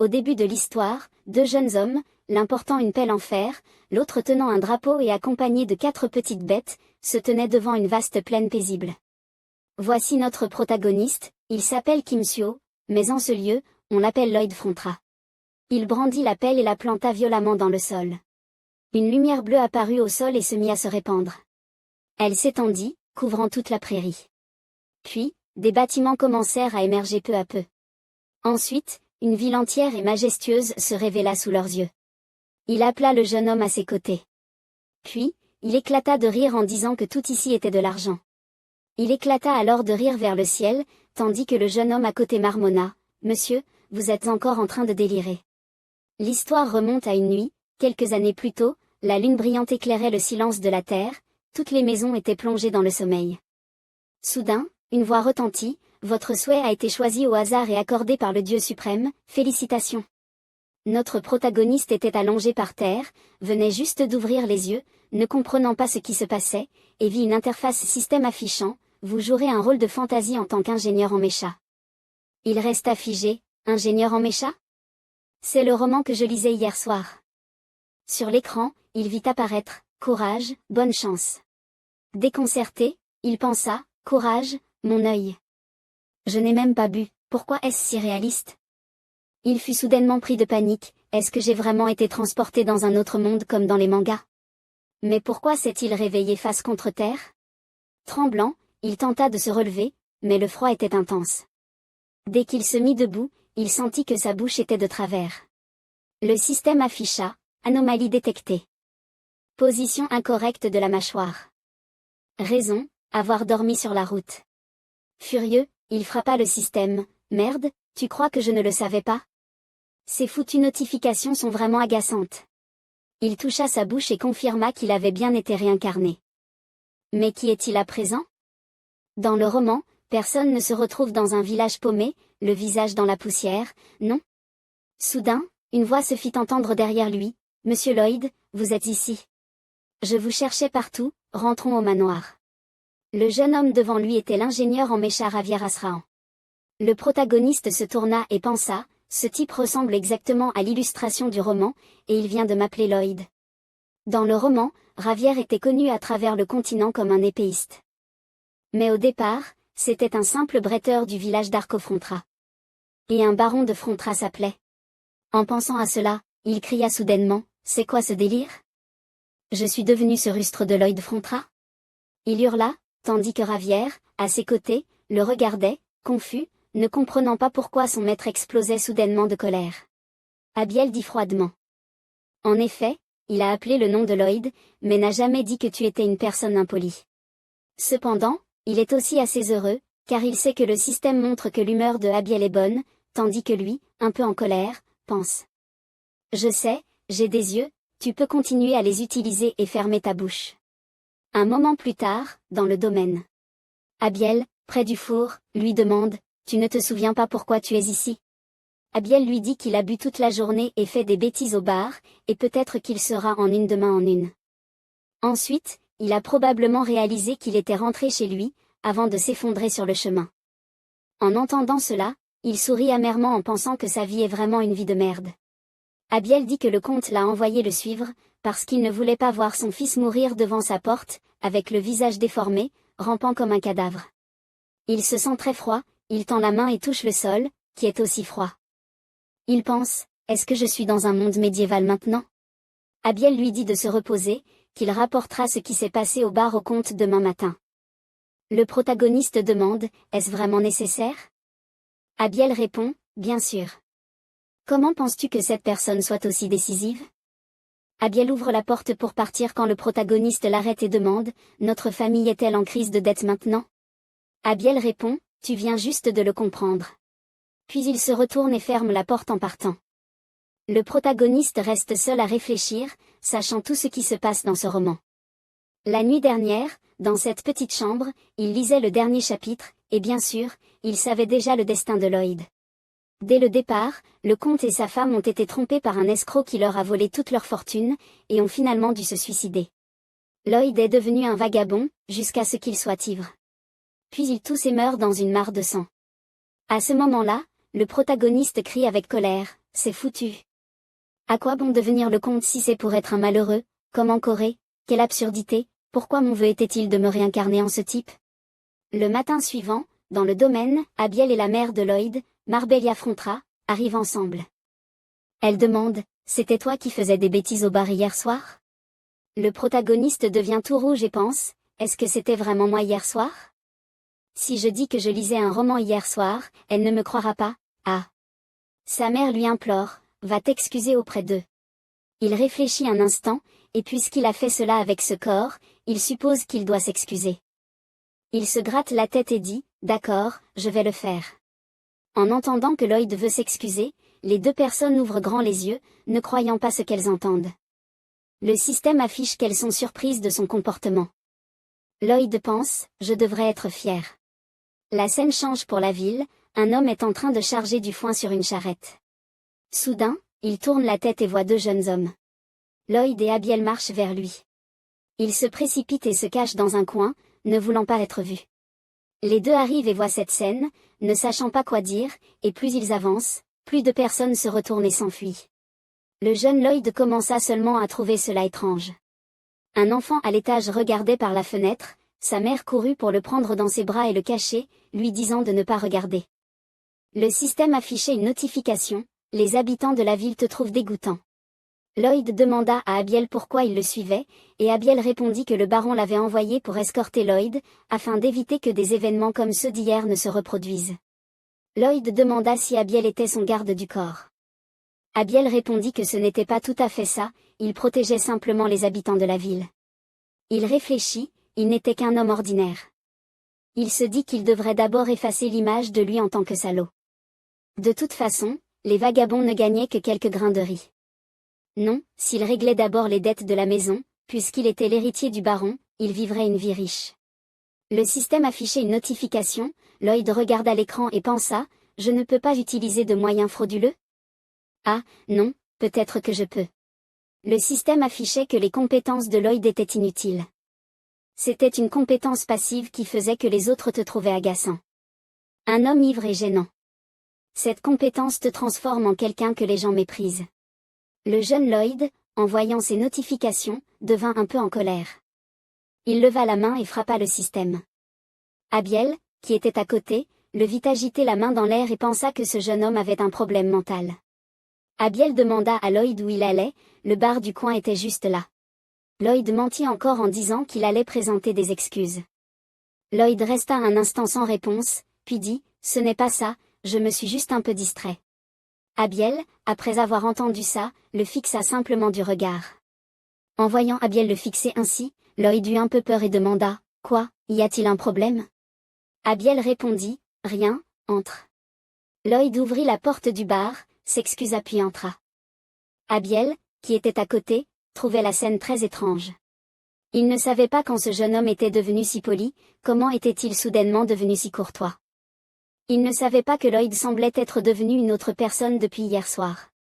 Au début de l'histoire, deux jeunes hommes, l'un portant une pelle en fer, l'autre tenant un drapeau et accompagné de 4 petites bêtes, se tenaient devant une vaste plaine paisible. Voici notre protagoniste, il s'appelle Kim Seo, mais en ce lieu, on l'appelle Lloyd Frontra. Il brandit la pelle et la planta violemment dans le sol. Une lumière bleue apparut au sol et se mit à se répandre. Elle s'étendit, couvrant toute la prairie. Puis, des bâtiments commencèrent à émerger peu à peu. Ensuite, une ville entière et majestueuse se révéla sous leurs yeux. Il appela le jeune homme à ses côtés. Puis, il éclata de rire en disant que tout ici était de l'argent. Il éclata alors de rire vers le ciel, tandis que le jeune homme à côté marmonna, « Monsieur, vous êtes encore en train de délirer. » L'histoire remonte à une nuit, quelques années plus tôt, la lune brillante éclairait le silence de la terre, toutes les maisons étaient plongées dans le sommeil. Soudain, une voix retentit, « Votre souhait a été choisi au hasard et accordé par le Dieu suprême, félicitations. » Notre protagoniste était allongé par terre, venait juste d'ouvrir les yeux, ne comprenant pas ce qui se passait, et vit une interface système affichant, « Vous jouerez un rôle de fantaisie en tant qu'ingénieur en mécha. » Il resta figé, « Ingénieur en mécha ? C'est le roman que je lisais hier soir. » Sur l'écran, il vit apparaître, « Courage, bonne chance. » Déconcerté, il pensa, « Courage, mon œil. Je n'ai même pas bu, pourquoi est-ce si réaliste ? » Il fut soudainement pris de panique, est-ce que j'ai vraiment été transporté dans un autre monde comme dans les mangas ? Mais pourquoi s'est-il réveillé face contre terre ? Tremblant, il tenta de se relever, mais le froid était intense. Dès qu'il se mit debout, il sentit que sa bouche était de travers. Le système afficha, anomalie détectée. Position incorrecte de la mâchoire. Raison, avoir dormi sur la route. Furieux, il frappa le système, merde, tu crois que je ne le savais pas ? Ces foutues notifications sont vraiment agaçantes. Il toucha sa bouche et confirma qu'il avait bien été réincarné. Mais qui est-il à présent ? Dans le roman, personne ne se retrouve dans un village paumé, le visage dans la poussière, non ? Soudain, une voix se fit entendre derrière lui, « Monsieur Lloyd, vous êtes ici. Je vous cherchais partout, rentrons au manoir. » Le jeune homme devant lui était l'ingénieur en mécha Javier Asrahan. Le protagoniste se tourna et pensa, « Ce type ressemble exactement à l'illustration du roman, et il vient de m'appeler Lloyd. » Dans le roman, Javier était connu à travers le continent comme un épéiste. Mais au départ, c'était un simple bretteur du village d'Arco Frontra. Et un baron de Frontra s'appelait. En pensant à cela, il cria soudainement, « C'est quoi ce délire ? Je suis devenu ce rustre de Lloyd Frontra ?» Il hurla, tandis que Javier, à ses côtés, le regardait, confus, ne comprenant pas pourquoi son maître explosait soudainement de colère. Abiel dit froidement. En effet, il a appelé le nom de Lloyd, mais n'a jamais dit que tu étais une personne impolie. Cependant, il est aussi assez heureux, car il sait que le système montre que l'humeur de Abiel est bonne, tandis que lui, un peu en colère, pense. Je sais, j'ai des yeux, tu peux continuer à les utiliser et fermer ta bouche. Un moment plus tard, dans le domaine. Abiel, près du four, lui demande, tu ne te souviens pas pourquoi tu es ici ? Abiel lui dit qu'il a bu toute la journée et fait des bêtises au bar, et peut-être qu'il sera en une demain en une. Ensuite, il a probablement réalisé qu'il était rentré chez lui, avant de s'effondrer sur le chemin. En entendant cela, il sourit amèrement en pensant que sa vie est vraiment une vie de merde. Abiel dit que le comte l'a envoyé le suivre, parce qu'il ne voulait pas voir son fils mourir devant sa porte, avec le visage déformé, rampant comme un cadavre. Il se sent très froid, il tend la main et touche le sol, qui est aussi froid. Il pense, est-ce que je suis dans un monde médiéval maintenant ? Abiel lui dit de se reposer, qu'il rapportera ce qui s'est passé au bar au comte demain matin. Le protagoniste demande, est-ce vraiment nécessaire ? Abiel répond, bien sûr. Comment penses-tu que cette personne soit aussi décisive ? Abiel ouvre la porte pour partir quand le protagoniste l'arrête et demande, notre famille est-elle en crise de dette maintenant ? Abiel répond, tu viens juste de le comprendre. Puis il se retourne et ferme la porte en partant. Le protagoniste reste seul à réfléchir, sachant tout ce qui se passe dans ce roman. La nuit dernière, dans cette petite chambre, il lisait le dernier chapitre, et bien sûr, il savait déjà le destin de Lloyd. Dès le départ, le comte et sa femme ont été trompés par un escroc qui leur a volé toute leur fortune, et ont finalement dû se suicider. Lloyd est devenu un vagabond, jusqu'à ce qu'il soit ivre. Puis il tousse et meurt dans une mare de sang. À ce moment-là, le protagoniste crie avec colère, c'est foutu. À quoi bon devenir le comte si c'est pour être un malheureux, comme en Corée, quelle absurdité, pourquoi mon vœu était-il de me réincarner en ce type? Le matin suivant, dans le domaine, Abiel et la mère de Lloyd, Marbelle y affrontera, arrivent ensemble. Elle demande, c'était toi qui faisais des bêtises au bar hier soir? Le protagoniste devient tout rouge et pense, est-ce que c'était vraiment moi hier soir? Si je dis que je lisais un roman hier soir, elle ne me croira pas, ah. Sa mère lui implore, va t'excuser auprès d'eux. Il réfléchit un instant, et puisqu'il a fait cela avec ce corps, il suppose qu'il doit s'excuser. Il se gratte la tête et dit, d'accord, je vais le faire. En entendant que Lloyd veut s'excuser, les deux personnes ouvrent grand les yeux, ne croyant pas ce qu'elles entendent. Le système affiche qu'elles sont surprises de son comportement. Lloyd pense, je devrais être fier. La scène change pour la ville, un homme est en train de charger du foin sur une charrette. Soudain, il tourne la tête et voit deux jeunes hommes. Lloyd et Abiel marchent vers lui. Il se précipite et se cache dans un coin, ne voulant pas être vu. Les deux arrivent et voient cette scène, ne sachant pas quoi dire, et plus ils avancent, plus de personnes se retournent et s'enfuient. Le jeune Lloyd commença seulement à trouver cela étrange. Un enfant à l'étage regardait par la fenêtre, sa mère courut pour le prendre dans ses bras et le cacher, lui disant de ne pas regarder. Le système affichait une notification, les habitants de la ville te trouvent dégoûtant. Lloyd demanda à Abiel pourquoi il le suivait, et Abiel répondit que le baron l'avait envoyé pour escorter Lloyd, afin d'éviter que des événements comme ceux d'hier ne se reproduisent. Lloyd demanda si Abiel était son garde du corps. Abiel répondit que ce n'était pas tout à fait ça, il protégeait simplement les habitants de la ville. Il réfléchit, il n'était qu'un homme ordinaire. Il se dit qu'il devrait d'abord effacer l'image de lui en tant que salaud. De toute façon, les vagabonds ne gagnaient que quelques grains de riz. Non, s'il réglait d'abord les dettes de la maison, puisqu'il était l'héritier du baron, il vivrait une vie riche. Le système affichait une notification, Lloyd regarda l'écran et pensa, je ne peux pas utiliser de moyens frauduleux? Ah, non, peut-être que je peux. Le système affichait que les compétences de Lloyd étaient inutiles. C'était une compétence passive qui faisait que les autres te trouvaient agaçant. Un homme ivre et gênant. Cette compétence te transforme en quelqu'un que les gens méprisent. Le jeune Lloyd, en voyant ces notifications, devint un peu en colère. Il leva la main et frappa le système. Abiel, qui était à côté, le vit agiter la main dans l'air et pensa que ce jeune homme avait un problème mental. Abiel demanda à Lloyd où il allait, le bar du coin était juste là. Lloyd mentit encore en disant qu'il allait présenter des excuses. Lloyd resta un instant sans réponse, puis dit, ce n'est pas ça, je me suis juste un peu distrait. Abiel, après avoir entendu ça, le fixa simplement du regard. En voyant Abiel le fixer ainsi, Lloyd eut un peu peur et demanda, quoi, y a-t-il un problème? Abiel répondit, rien, entre. Lloyd ouvrit la porte du bar, s'excusa puis entra. Abiel, qui était à côté, trouvait la scène très étrange. Il ne savait pas quand ce jeune homme était devenu si poli, comment était-il soudainement devenu si courtois. Il ne savait pas que Lloyd semblait être devenu une autre personne depuis hier soir.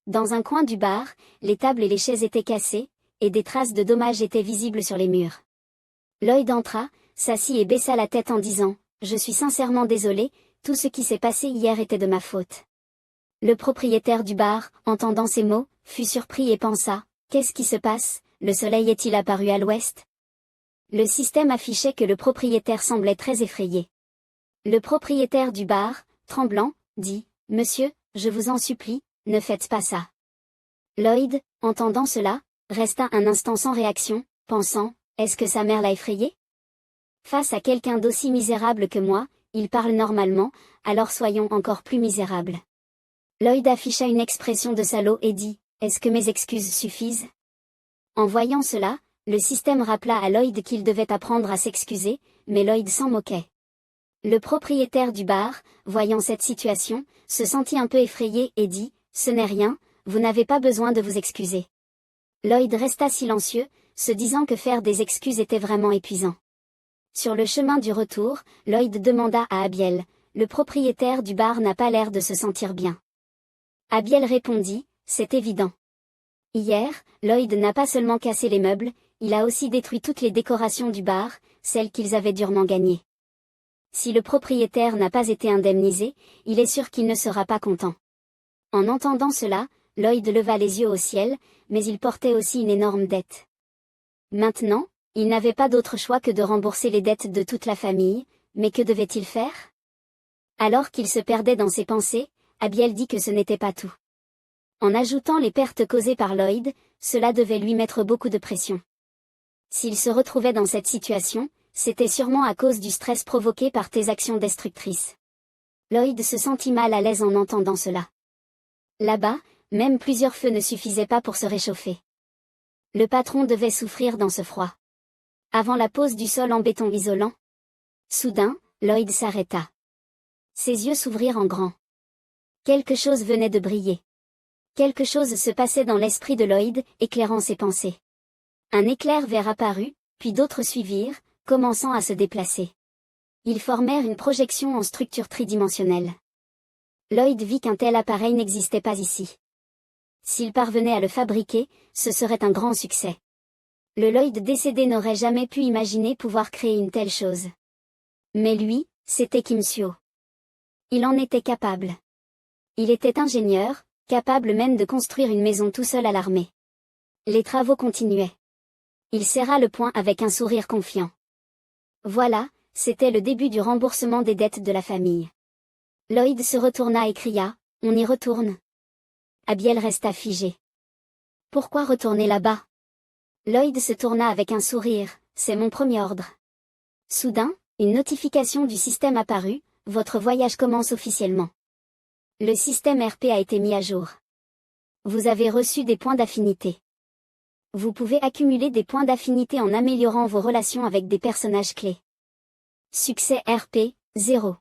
Dans un coin du bar, les tables et les chaises étaient cassées, et des traces de dommages étaient visibles sur les murs. Lloyd entra, s'assit et baissa la tête en disant, je suis sincèrement désolé, tout ce qui s'est passé hier était de ma faute. Le propriétaire du bar, entendant ces mots, fut surpris et pensa, qu'est-ce qui se passe, le soleil est-il apparu à l'ouest? Le système affichait que le propriétaire semblait très effrayé. Le propriétaire du bar, tremblant, dit, monsieur, je vous en supplie, ne faites pas ça. Lloyd, entendant cela, resta un instant sans réaction, pensant, est-ce que sa mère l'a effrayé? Face à quelqu'un d'aussi misérable que moi, il parle normalement, alors soyons encore plus misérables. Lloyd afficha une expression de salaud et dit, est-ce que mes excuses suffisent? En voyant cela, le système rappela à Lloyd qu'il devait apprendre à s'excuser, mais Lloyd s'en moquait. Le propriétaire du bar, voyant cette situation, se sentit un peu effrayé et dit, ce n'est rien, vous n'avez pas besoin de vous excuser. Lloyd resta silencieux, se disant que faire des excuses était vraiment épuisant. Sur le chemin du retour, Lloyd demanda à Abiel, le propriétaire du bar n'a pas l'air de se sentir bien. Abiel répondit, c'est évident. Hier, Lloyd n'a pas seulement cassé les meubles, il a aussi détruit toutes les décorations du bar, celles qu'ils avaient durement gagnées. Si le propriétaire n'a pas été indemnisé, il est sûr qu'il ne sera pas content. En entendant cela, Lloyd leva les yeux au ciel, mais il portait aussi une énorme dette. Maintenant, il n'avait pas d'autre choix que de rembourser les dettes de toute la famille, mais que devait-il faire? Alors qu'il se perdait dans ses pensées, Abiel dit que ce n'était pas tout. En ajoutant les pertes causées par Lloyd, cela devait lui mettre beaucoup de pression. S'il se retrouvait dans cette situation, c'était sûrement à cause du stress provoqué par tes actions destructrices. Lloyd se sentit mal à l'aise en entendant cela. Là-bas, même plusieurs feux ne suffisaient pas pour se réchauffer. Le patron devait souffrir dans ce froid. Avant la pose du sol en béton isolant. Soudain, Lloyd s'arrêta. Ses yeux s'ouvrirent en grand. Quelque chose venait de briller. Quelque chose se passait dans l'esprit de Lloyd, éclairant ses pensées. Un éclair vert apparut, puis d'autres suivirent, commençant à se déplacer. Ils formèrent une projection en structure tridimensionnelle. Lloyd vit qu'un tel appareil n'existait pas ici. S'il parvenait à le fabriquer, ce serait un grand succès. Le Lloyd décédé n'aurait jamais pu imaginer pouvoir créer une telle chose. Mais lui, c'était Kim Seo. Il en était capable. Il était ingénieur, capable même de construire une maison tout seul à l'armée. Les travaux continuaient. Il serra le poing avec un sourire confiant. Voilà, c'était le début du remboursement des dettes de la famille. Lloyd se retourna et cria, « On y retourne ?» Abiel resta figé. « Pourquoi retourner là-bas ?» Lloyd se tourna avec un sourire, « C'est mon premier ordre. » Soudain, une notification du système apparut, « Votre voyage commence officiellement. » Le système RP a été mis à jour. Vous avez reçu des points d'affinité. Vous pouvez accumuler des points d'affinité en améliorant vos relations avec des personnages clés. Succès RP, 0.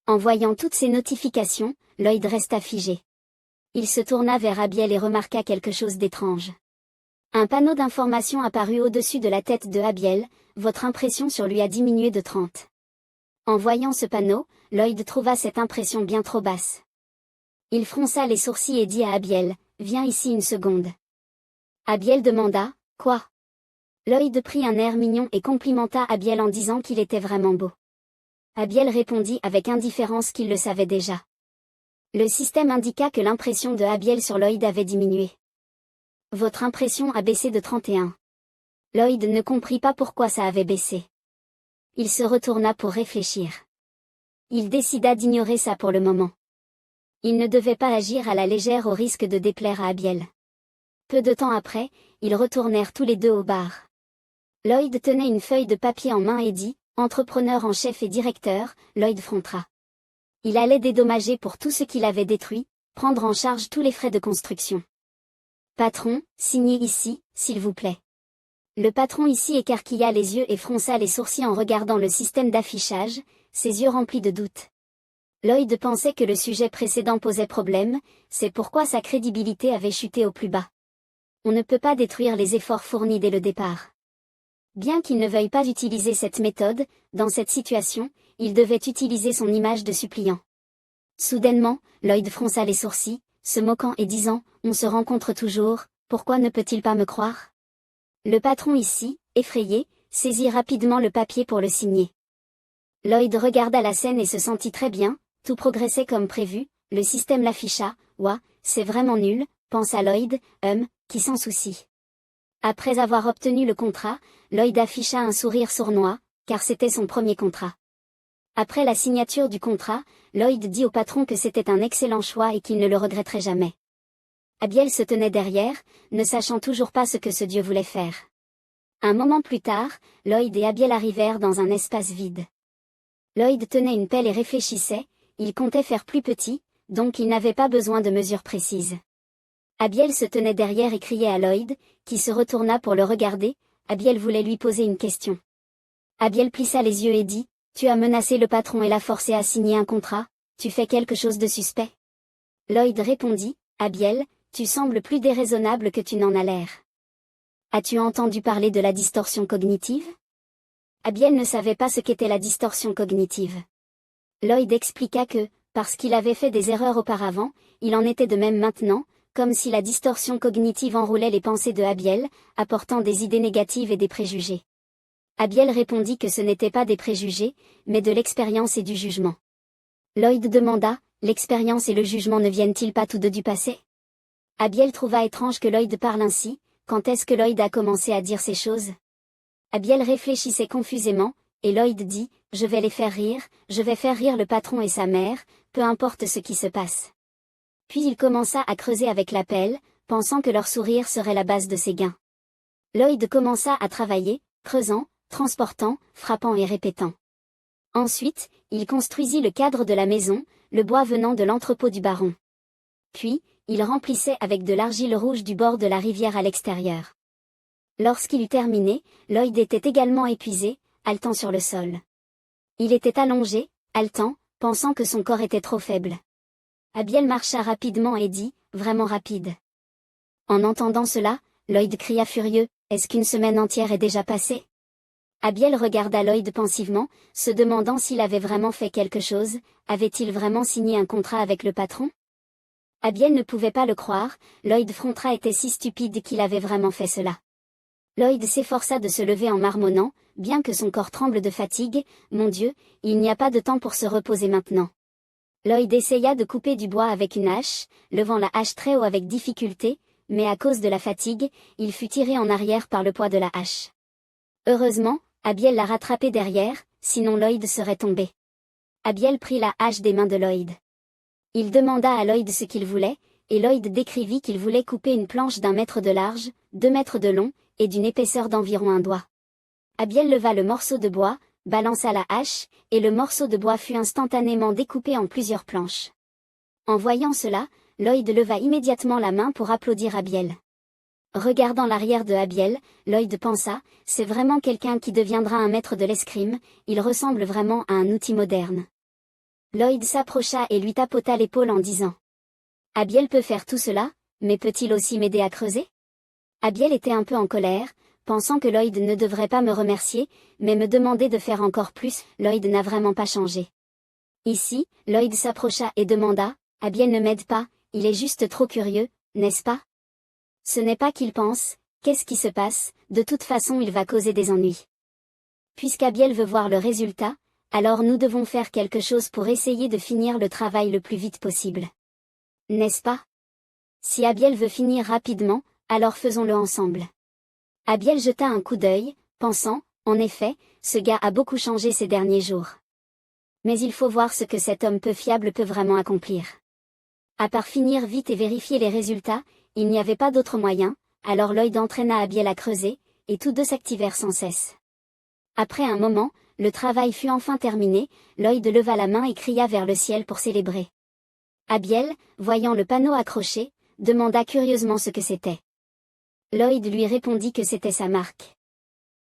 En voyant toutes ces notifications, Lloyd resta figé. Il se tourna vers Abiel et remarqua quelque chose d'étrange. Un panneau d'information apparut au-dessus de la tête de Abiel, votre impression sur lui a diminué de 30. En voyant ce panneau, Lloyd trouva cette impression bien trop basse. Il fronça les sourcils et dit à Abiel, viens ici une seconde. Abiel demanda, quoi? Lloyd prit un air mignon et complimenta Abiel en disant qu'il était vraiment beau. Abiel répondit avec indifférence qu'il le savait déjà. Le système indiqua que l'impression de Abiel sur Lloyd avait diminué. Votre impression a baissé de 31. Lloyd ne comprit pas pourquoi ça avait baissé. Il se retourna pour réfléchir. Il décida d'ignorer ça pour le moment. Il ne devait pas agir à la légère au risque de déplaire à Abiel. Peu de temps après, ils retournèrent tous les deux au bar. Lloyd tenait une feuille de papier en main et dit, entrepreneur en chef et directeur, Lloyd Frontra. Il allait dédommager pour tout ce qu'il avait détruit, prendre en charge tous les frais de construction. Patron, signez ici, s'il vous plaît. Le patron ici écarquilla les yeux et fronça les sourcils en regardant le système d'affichage, ses yeux remplis de doute. Lloyd pensait que le sujet précédent posait problème, c'est pourquoi sa crédibilité avait chuté au plus bas. On ne peut pas détruire les efforts fournis dès le départ. Bien qu'il ne veuille pas utiliser cette méthode, dans cette situation, il devait utiliser son image de suppliant. Soudainement, Lloyd fronça les sourcils, se moquant et disant, on se rencontre toujours, pourquoi ne peut-il pas me croire? Le patron ici, effrayé, saisit rapidement le papier pour le signer. Lloyd regarda la scène et se sentit très bien, tout progressait comme prévu, le système l'afficha, ouah, c'est vraiment nul, pensa Lloyd, qui s'en soucie. Après avoir obtenu le contrat, Lloyd afficha un sourire sournois, car c'était son premier contrat. Après la signature du contrat, Lloyd dit au patron que c'était un excellent choix et qu'il ne le regretterait jamais. Abiel se tenait derrière, ne sachant toujours pas ce que ce dieu voulait faire. Un moment plus tard, Lloyd et Abiel arrivèrent dans un espace vide. Lloyd tenait une pelle et réfléchissait, il comptait faire plus petit, donc il n'avait pas besoin de mesures précises. Abiel se tenait derrière et criait à Lloyd, qui se retourna pour le regarder, Abiel voulait lui poser une question. Abiel plissa les yeux et dit, tu as menacé le patron et l'as forcé à signer un contrat, tu fais quelque chose de suspect? Lloyd répondit, Abiel, tu sembles plus déraisonnable que tu n'en as l'air. As-tu entendu parler de la distorsion cognitive? Abiel ne savait pas ce qu'était la distorsion cognitive. Lloyd expliqua que, parce qu'il avait fait des erreurs auparavant, il en était de même maintenant, comme si la distorsion cognitive enroulait les pensées de Abiel, apportant des idées négatives et des préjugés. Abiel répondit que ce n'était pas des préjugés, mais de l'expérience et du jugement. Lloyd demanda, l'expérience et le jugement ne viennent-ils pas tous deux du passé? Abiel trouva étrange que Lloyd parle ainsi. Quand est-ce que Lloyd a commencé à dire ces choses? Abiel réfléchissait confusément, et Lloyd dit, je vais les faire rire, je vais faire rire le patron et sa mère, peu importe ce qui se passe. Puis il commença à creuser avec la pelle, pensant que leur sourire serait la base de ses gains. Lloyd commença à travailler, creusant, transportant, frappant et répétant. Ensuite, il construisit le cadre de la maison, le bois venant de l'entrepôt du baron. Puis, il remplissait avec de l'argile rouge du bord de la rivière à l'extérieur. Lorsqu'il eut terminé, Lloyd était également épuisé, haletant sur le sol. Il était allongé, haletant, pensant que son corps était trop faible. Abiel marcha rapidement et dit, vraiment rapide. En entendant cela, Lloyd cria furieux, est-ce qu'une semaine entière est déjà passée? Abiel regarda Lloyd pensivement, se demandant s'il avait vraiment fait quelque chose, avait-il vraiment signé un contrat avec le patron? Abiel ne pouvait pas le croire, Lloyd Frontra était si stupide qu'il avait vraiment fait cela. Lloyd s'efforça de se lever en marmonnant, bien que son corps tremble de fatigue, mon Dieu, il n'y a pas de temps pour se reposer maintenant. Lloyd essaya de couper du bois avec une hache, levant la hache très haut avec difficulté, mais à cause de la fatigue, il fut tiré en arrière par le poids de la hache. Heureusement, Abiel l'a rattrapé derrière, sinon Lloyd serait tombé. Abiel prit la hache des mains de Lloyd. Il demanda à Lloyd ce qu'il voulait, et Lloyd décrivit qu'il voulait couper une planche d'1 mètre de large, 2 mètres de long, et d'une épaisseur d'environ 1 doigt. Abiel leva le morceau de bois, balança la hache, et le morceau de bois fut instantanément découpé en plusieurs planches. En voyant cela, Lloyd leva immédiatement la main pour applaudir Abiel. Regardant l'arrière de Abiel, Lloyd pensa, c'est vraiment quelqu'un qui deviendra un maître de l'escrime, il ressemble vraiment à un outil moderne. Lloyd s'approcha et lui tapota l'épaule en disant. Abiel peut faire tout cela, mais peut-il aussi m'aider à creuser? Abiel était un peu en colère, pensant que Lloyd ne devrait pas me remercier, mais me demander de faire encore plus, Lloyd n'a vraiment pas changé. Ici, Lloyd s'approcha et demanda, Abiel ne m'aide pas, il est juste trop curieux, n'est-ce pas? Ce n'est pas qu'il pense, qu'est-ce qui se passe, de toute façon il va causer des ennuis. Puisqu'Abiel veut voir le résultat, alors nous devons faire quelque chose pour essayer de finir le travail le plus vite possible. N'est-ce pas? Si Abiel veut finir rapidement, alors faisons-le ensemble. Abiel jeta un coup d'œil, pensant, en effet, ce gars a beaucoup changé ces derniers jours. Mais il faut voir ce que cet homme peu fiable peut vraiment accomplir. À part finir vite et vérifier les résultats, il n'y avait pas d'autre moyen, alors Lloyd entraîna Abiel à creuser, et tous deux s'activèrent sans cesse. Après un moment, le travail fut enfin terminé, Lloyd leva la main et cria vers le ciel pour célébrer. Abiel, voyant le panneau accroché, demanda curieusement ce que c'était. Lloyd lui répondit que c'était sa marque.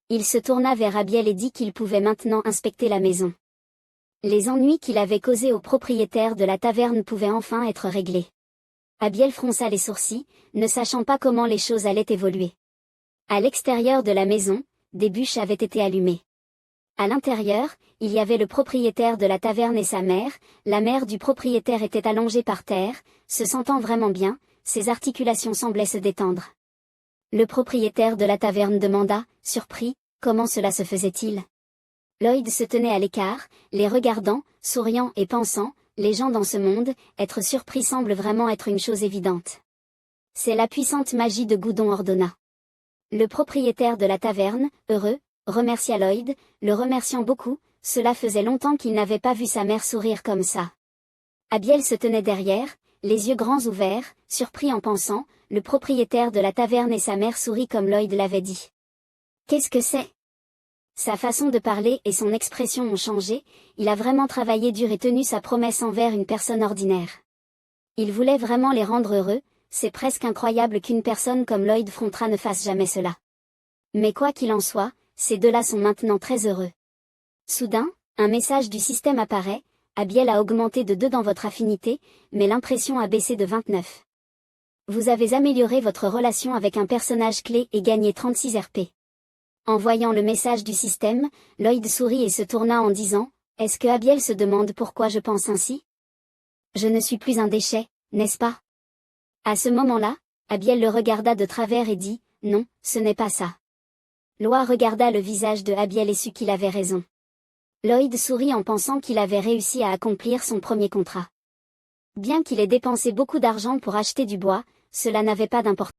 Il se tourna vers Abiel et dit qu'il pouvait maintenant inspecter la maison. Les ennuis qu'il avait causés au propriétaire de la taverne pouvaient enfin être réglés. Abiel fronça les sourcils, ne sachant pas comment les choses allaient évoluer. À l'extérieur de la maison, des bûches avaient été allumées. À l'intérieur, il y avait le propriétaire de la taverne et sa mère, la mère du propriétaire était allongée par terre, se sentant vraiment bien, ses articulations semblaient se détendre. Le propriétaire de la taverne demanda, surpris, comment cela se faisait-il? Lloyd se tenait à l'écart, les regardant, souriant et pensant, les gens dans ce monde, être surpris semble vraiment être une chose évidente. C'est la puissante magie de Goudon ordonna. Le propriétaire de la taverne, heureux, remercia Lloyd, le remerciant beaucoup, cela faisait longtemps qu'il n'avait pas vu sa mère sourire comme ça. Abiel se tenait derrière, les yeux grands ouverts, surpris en pensant, le propriétaire de la taverne et sa mère sourit comme Lloyd l'avait dit. Qu'est-ce que c'est? Sa façon de parler et son expression ont changé, il a vraiment travaillé dur et tenu sa promesse envers une personne ordinaire. Il voulait vraiment les rendre heureux, c'est presque incroyable qu'une personne comme Lloyd Frontra ne fasse jamais cela. Mais quoi qu'il en soit, ces deux-là sont maintenant très heureux. Soudain, un message du système apparaît, Abiel a augmenté de 2 dans votre affinité, mais l'impression a baissé de 29. Vous avez amélioré votre relation avec un personnage clé et gagné 36 RP. En voyant le message du système, Lloyd sourit et se tourna en disant, est-ce que Abiel se demande pourquoi je pense ainsi? Je ne suis plus un déchet, n'est-ce pas? À ce moment-là, Abiel le regarda de travers et dit, non, ce n'est pas ça. Loa regarda le visage de Abiel et sut qu'il avait raison. Lloyd sourit en pensant qu'il avait réussi à accomplir son premier contrat. Bien qu'il ait dépensé beaucoup d'argent pour acheter du bois, cela n'avait pas d'importance.